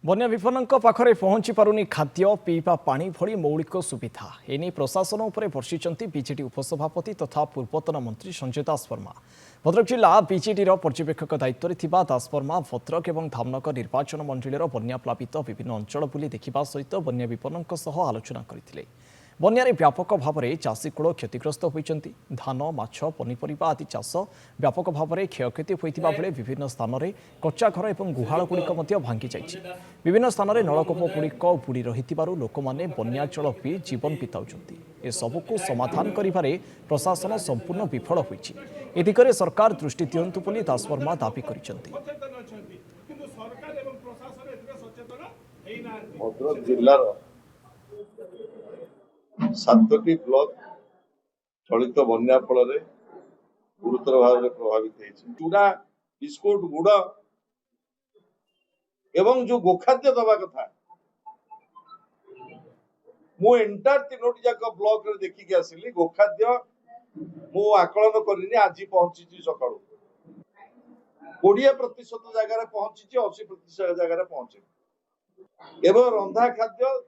बन्या विपन्नों पाखरे पहुंची पारुनी खाद्य पीवा पानी भली मौलिक सुविधा एने प्रशासन उपरे वर्षिंट बीजेडी उपसभापति तथा पूर्वतन मंत्री संजय दास वर्मा। भद्रक जिला बीजेडी पर्यवेक्षक दायित्व में दास वर्मा भद्रक और धामनगर निर्वाचन मंडल बन्या प्लावित विभिन्न अंचल बुली देखा सहित बन्या विपन्नों आलोचना करते। बन्यारे व्यापक भाव में चाषीकूल क्षतिग्रस्त होती धान माछ पनीपरिया आदि चाष व्यापक भाव में क्षयक्षति होता बेले विभिन्न स्थान में कच्चा घर और गुहालगुड़िक भांगी जाइछि। विभिन्न स्थान में नलकूपगुड़िक बुड़ी रही लोक मैंने बन्याचल पी जीवन बिताउछन्ति। ए सबको समाधान करिबारे प्रशासन संपूर्ण विफल होइछि। ए दिगरे सरकार दृष्टि दियंतु बोली दासवर्मा दाबी करिसेंति। भद्रक जिल्लार 7टी ब्लॉक चलित बन्या फल गुरुतर भाव में प्रभावित होती। चूड़ा बिस्कुट गुड़ एवं जो गोखाद्य दवा कथा मु एंटायर 3टी जाक ब्लॉक रे देखिक आसिली। गोखाद्य मु आकलन करनी आज पहुंची सका 20% जगह पहुंची 80% जगह पहुंचे एवं रंधा खाद्य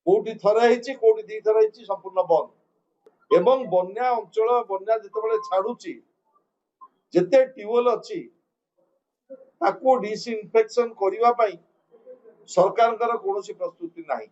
कोटी थरे कोटी दी थर संपूर्ण बंद एवं बन्या अंचल बन्या जिते छाड़ुची जिते ट्यूबवेल अच्छी ताको डिसइनफेक्शन करने सरकार कौन प्रस्तुति नहीं।